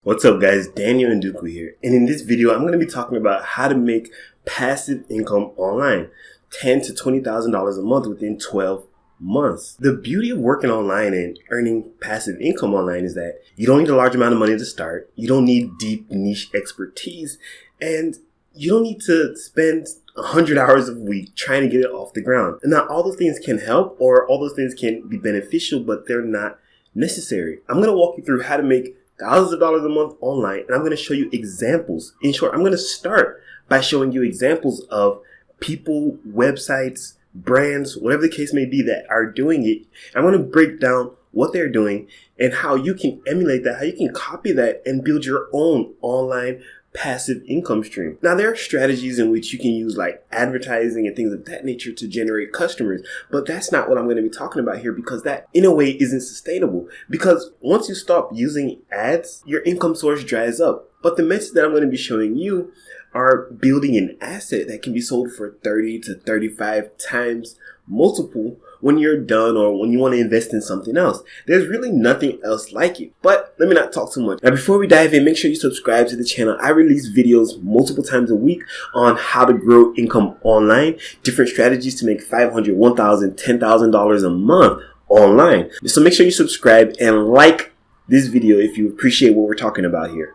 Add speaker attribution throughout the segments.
Speaker 1: What's up guys, Daniel Ndukwu here, and in this video I'm going to be talking about how to make passive income online, $10,000 to $20,000 a month within 12 months. The beauty of working online and earning passive income online is that you don't need a large amount of money to start, you don't need deep niche expertise, and you don't need to spend 100 hours a week trying to get it off the ground. And now all those things can help, or all those things can be beneficial, but they're not necessary. I'm going to walk you through how to make thousands of dollars a month online, and I'm going to show you examples. In short, I'm going to start by showing you examples of people, websites, brands, whatever the case may be that are doing it. I'm going to break down what they're doing and how you can emulate that, how you can copy that and build your own online passive income stream. Now, there are strategies in which you can use like advertising and things of that nature to generate customers, but that's not what I'm going to be talking about here, because that in a way isn't sustainable, because once you stop using ads, your income source dries up. But the methods that I'm going to be showing you are building an asset that can be sold for 30 to 35 times multiple when you're done, or when you want to invest in something else. There's really nothing else like it. But let me not talk too much. Now, before we dive in, make sure you subscribe to the channel. I release videos multiple times a week on how to grow income online, different strategies to make $500, $1,000, $10,000 a month online. So make sure you subscribe and like this video if you appreciate what we're talking about here.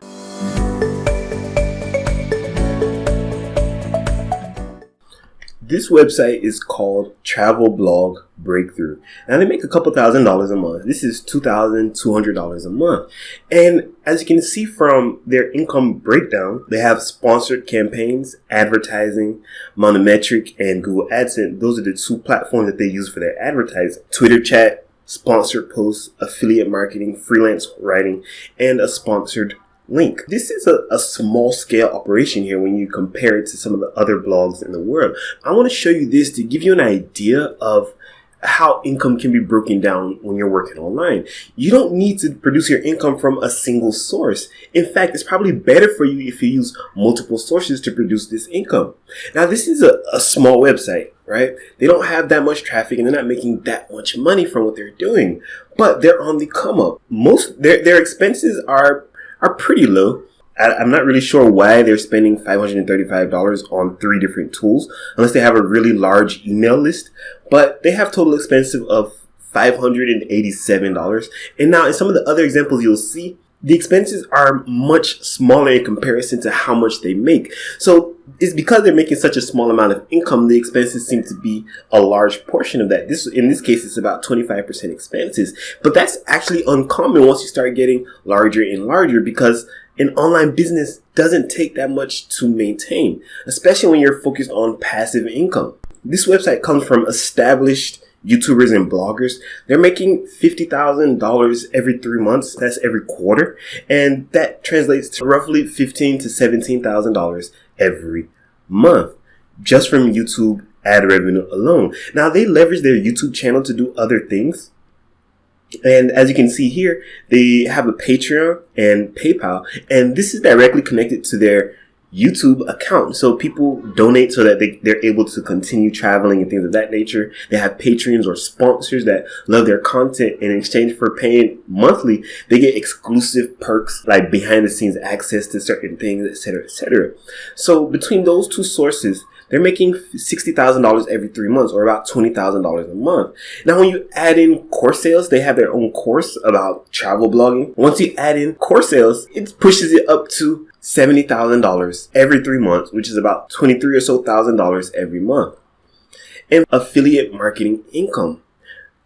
Speaker 1: This website is called Travel Blog Breakthrough. Now, they make a couple $1,000s a month. This is $2,200 a month. And as you can see from their income breakdown, they have sponsored campaigns, advertising, Monometric, and Google AdSense. Those are the two platforms that they use for their advertising. Twitter chat, sponsored posts, affiliate marketing, freelance writing, and a sponsored link. This is a small scale operation here when you compare it to some of the other blogs in the world. I want to show you this to give you an idea of how income can be broken down when you're working online. You don't need to produce your income from a single source. In fact, it's probably better for you if you use multiple sources to produce this income. Now, this is a small website, right? They don't have that much traffic and they're not making that much money from what they're doing, but they're on the come up. Most their expenses are pretty low. I'm not really sure why they're spending $535 on 3 different tools, unless they have a really large email list. But they have total expenses of $587. And now in some of the other examples you'll see, the expenses are much smaller in comparison to how much they make. So it's because they're making such a small amount of income, the expenses seem to be a large portion of that. In this case, it's about 25% expenses. But that's actually uncommon once you start getting larger and larger, because an online business doesn't take that much to maintain, especially when you're focused on passive income. This website comes from established YouTubers and bloggers. They're making $50,000 every 3 months. That's every quarter. And that translates to roughly $15,000 to $17,000 every month, just from YouTube ad revenue alone. Now, they leverage their YouTube channel to do other things. And as you can see here, they have a Patreon and PayPal, and this is directly connected to their YouTube account. So people donate so that they're able to continue traveling and things of that nature. They have patrons or sponsors that love their content. In exchange for paying monthly, they get exclusive perks like behind the scenes access to certain things, etc., etc. So between those two sources, they're making $60,000 every 3 months, or about $20,000 a month. Now, when you add in course sales, they have their own course about travel blogging. Once you add in course sales, it pushes it up to $70,000 every 3 months, which is about $23,000 or so every month. And affiliate marketing income,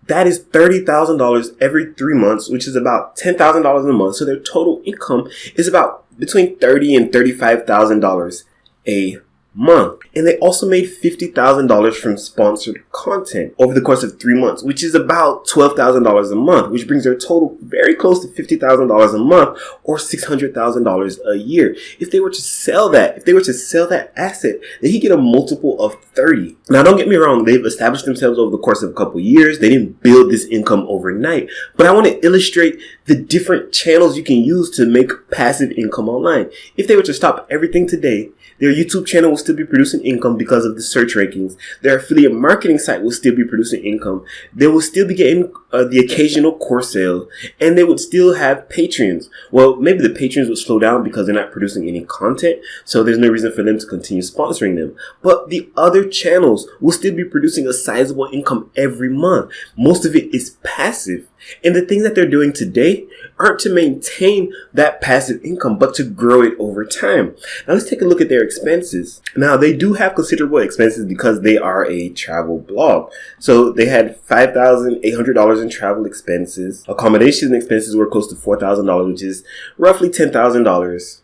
Speaker 1: that is $30,000 every 3 months, which is about $10,000 a month. So their total income is about between $30,000 and $35,000 a month. And they also made $50,000 from sponsored content over the course of 3 months, which is about $12,000 a month, which brings their total very close to $50,000 a month, or $600,000 a year. If they were to sell that asset, they could get a multiple of 30. Now, don't get me wrong, they've established themselves over the course of a couple years. They didn't build this income overnight, but I want to illustrate the different channels you can use to make passive income online. If they were to stop everything today, their YouTube channel will still be producing income because of the search rankings. Their affiliate marketing site will still be producing income. They will still be getting the occasional course sale, and they would still have patrons. Well, maybe the patrons would slow down because they're not producing any content, so there's no reason for them to continue sponsoring them. But the other channels will still be producing a sizable income every month. Most of it is passive. And the things that they're doing today aren't to maintain that passive income, but to grow it over time. Now let's take a look at their expenses. Now they do have considerable expenses because they are a travel blog. So they had $5,800 in travel expenses. Accommodation expenses were close to $4,000, which is roughly $10,000.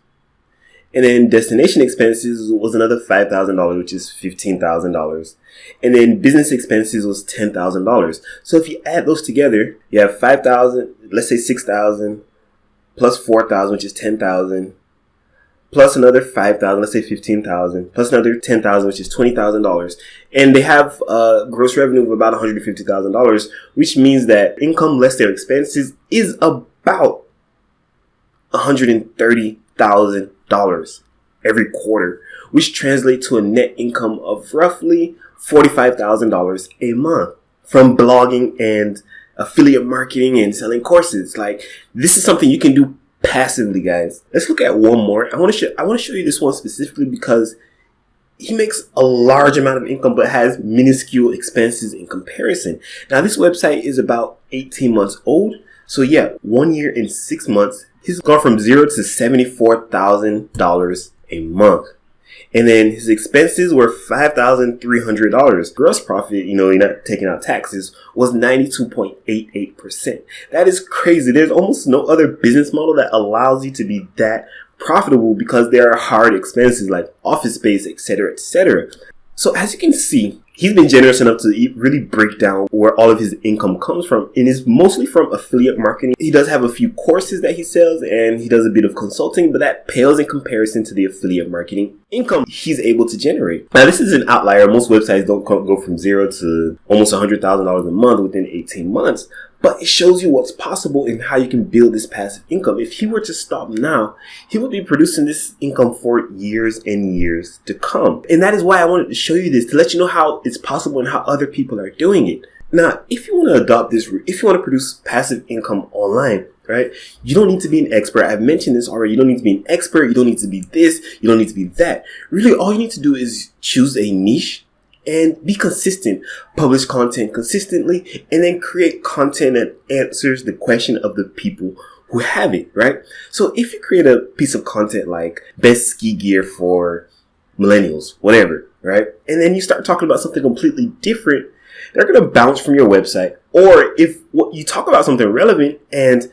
Speaker 1: And then destination expenses was another $5,000, which is $15,000. And then business expenses was $10,000. So if you add those together, you have $5,000, let's say $6,000, plus $4,000, which is $10,000, plus another $5,000, let's say $15,000, plus another $10,000, which is $20,000. And they have a gross revenue of about $150,000, which means that income less their expenses is about $130,000 every quarter, which translates to a net income of roughly $45,000 a month from blogging and affiliate marketing and selling courses. Like, this is something you can do passively, guys. Let's look at one more. I want to show you this one specifically because he makes a large amount of income but has minuscule expenses in comparison. Now, this website is about 18 months old. So yeah, 1 year and 6 months, he's gone from $0 to $74,000 a month. And then his expenses were $5,300. Gross profit, you're not taking out taxes, was 92.88%. That is crazy. There's almost no other business model that allows you to be that profitable because there are hard expenses like office space, etc., etc. So as you can see, he's been generous enough to really break down where all of his income comes from, and it's mostly from affiliate marketing. He does have a few courses that he sells, and he does a bit of consulting, but that pales in comparison to the affiliate marketing income he's able to generate. Now, this is an outlier. Most websites don't go from $0 to almost $100,000 a month within 18 months. But it shows you what's possible and how you can build this passive income. If he were to stop now, he would be producing this income for years and years to come. And that is why I wanted to show you this, to let you know how it's possible and how other people are doing it. Now, if you want to adopt this route, if you want to produce passive income online, right, you don't need to be an expert. I've mentioned this already. You don't need to be an expert. You don't need to be this. You don't need to be that. Really, all you need to do is choose a niche and be consistent. Publish content consistently, and then create content that answers the question of the people who have it, right? So if you create a piece of content like best ski gear for millennials, whatever, right? And then you start talking about something completely different, they're going to bounce from your website. Or if you talk about something relevant and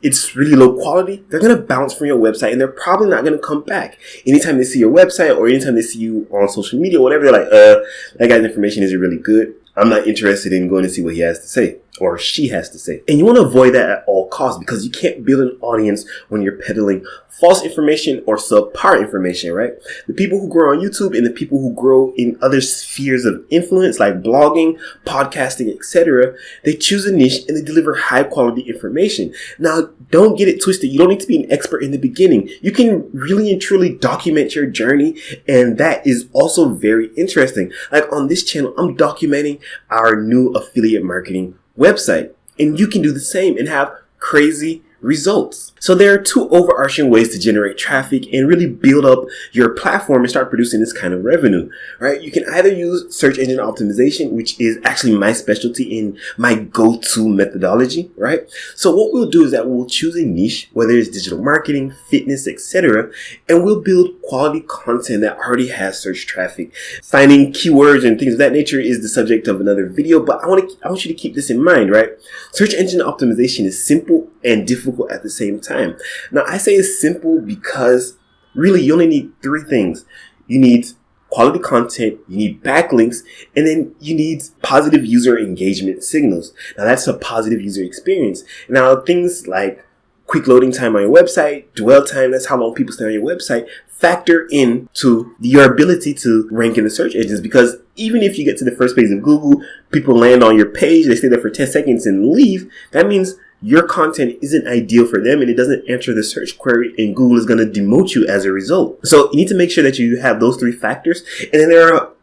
Speaker 1: it's really low quality, they're going to bounce from your website and they're probably not going to come back. Anytime they see your website or anytime they see you on social media, whatever, they're like, that guy's information isn't really good. I'm not interested in going to see what he has to say or she has to say. And you want to avoid that at all costs because you can't build an audience when you're peddling false information or subpar information, right? The people who grow on YouTube and the people who grow in other spheres of influence like blogging, podcasting, etc., they choose a niche and they deliver high quality information. Now, don't get it twisted. You don't need to be an expert in the beginning. You can really and truly document your journey, and that is also very interesting. Like on this channel, I'm documenting our new affiliate marketing website, and you can do the same and have crazy results. So there are two overarching ways to generate traffic and really build up your platform and start producing this kind of revenue, right? You can either use search engine optimization, which is actually my specialty in my go-to methodology, right? So what we'll do is that we'll choose a niche, whether it's digital marketing, fitness, etc., and we'll build quality content that already has search traffic. Finding keywords and things of that nature is the subject of another video, but I want you to keep this in mind, right? Search engine optimization is simple and difficult at the same time. Now, I say it's simple because really you only need three things. You need quality content, you need backlinks, and then you need positive user engagement signals. Now, that's a positive user experience. Now, things like quick loading time on your website, dwell time, that's how long people stay on your website, factor into your ability to rank in the search engines, because even if you get to the first page of Google, people land on your page, they stay there for 10 seconds and leave, that means your content isn't ideal for them and it doesn't enter the search query, and Google is going to demote you as a result. So you need to make sure that you have those 3 factors. And then there are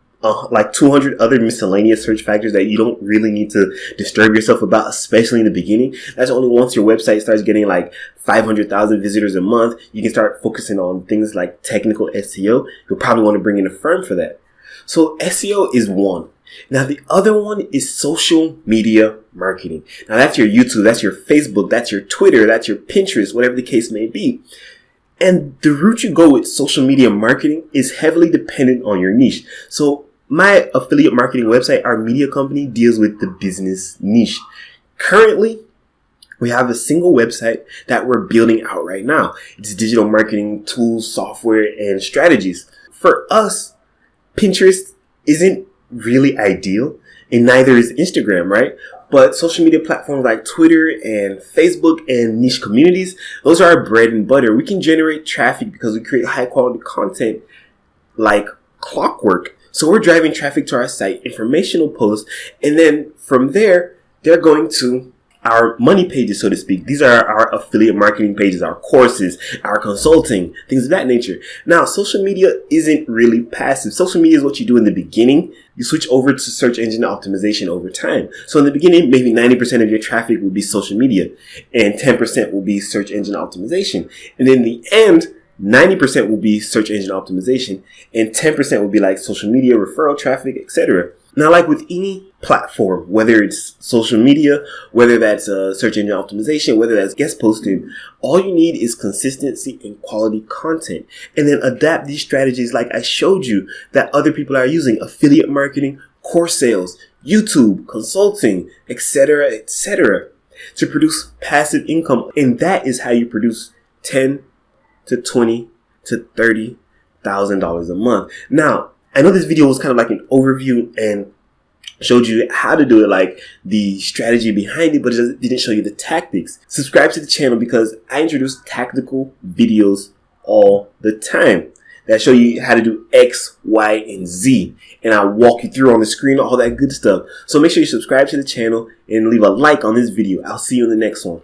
Speaker 1: like 200 other miscellaneous search factors that you don't really need to disturb yourself about, especially in the beginning. That's only once your website starts getting like 500,000 visitors a month, you can start focusing on things like technical SEO. You'll probably want to bring in a firm for that. So SEO is one. Now the other one is social media marketing. Now that's your YouTube, that's your Facebook, that's your Twitter, that's your Pinterest, whatever the case may be. And the route you go with social media marketing is heavily dependent on your niche. So my affiliate marketing website, our media company, deals with the business niche. Currently, we have a single website that we're building out right now. It's digital marketing tools, software, and strategies. For us, Pinterest isn't really ideal, and neither is Instagram, right? But social media platforms like Twitter and Facebook and niche communities, those are our bread and butter. We can generate traffic because we create high quality content like clockwork. So we're driving traffic to our site, informational posts, and then from there, they're going to our money pages, so to speak. These are our affiliate marketing pages, our courses, our consulting, things of that nature. Now, social media isn't really passive. Social media is what you do in the beginning. You switch over to search engine optimization over time. So in the beginning, maybe 90% of your traffic will be social media and 10% will be search engine optimization. And in the end, 90% will be search engine optimization and 10% will be like social media, referral traffic, etc. Now, like with any platform, whether it's social media, whether that's search engine optimization, whether that's guest posting, all you need is consistency and quality content. And then adapt these strategies like I showed you that other people are using: affiliate marketing, course sales, YouTube, consulting, etc., etc., to produce passive income. And that is how you produce $10,000 to $20,000 to $30,000 a month. Now, I know this video was kind of like an overview and showed you how to do it, like the strategy behind it, but it didn't show you the tactics. Subscribe to the channel because I introduce tactical videos all the time that show you how to do X, Y, and Z. And I'll walk you through on the screen, all that good stuff. So make sure you subscribe to the channel and leave a like on this video. I'll see you in the next one.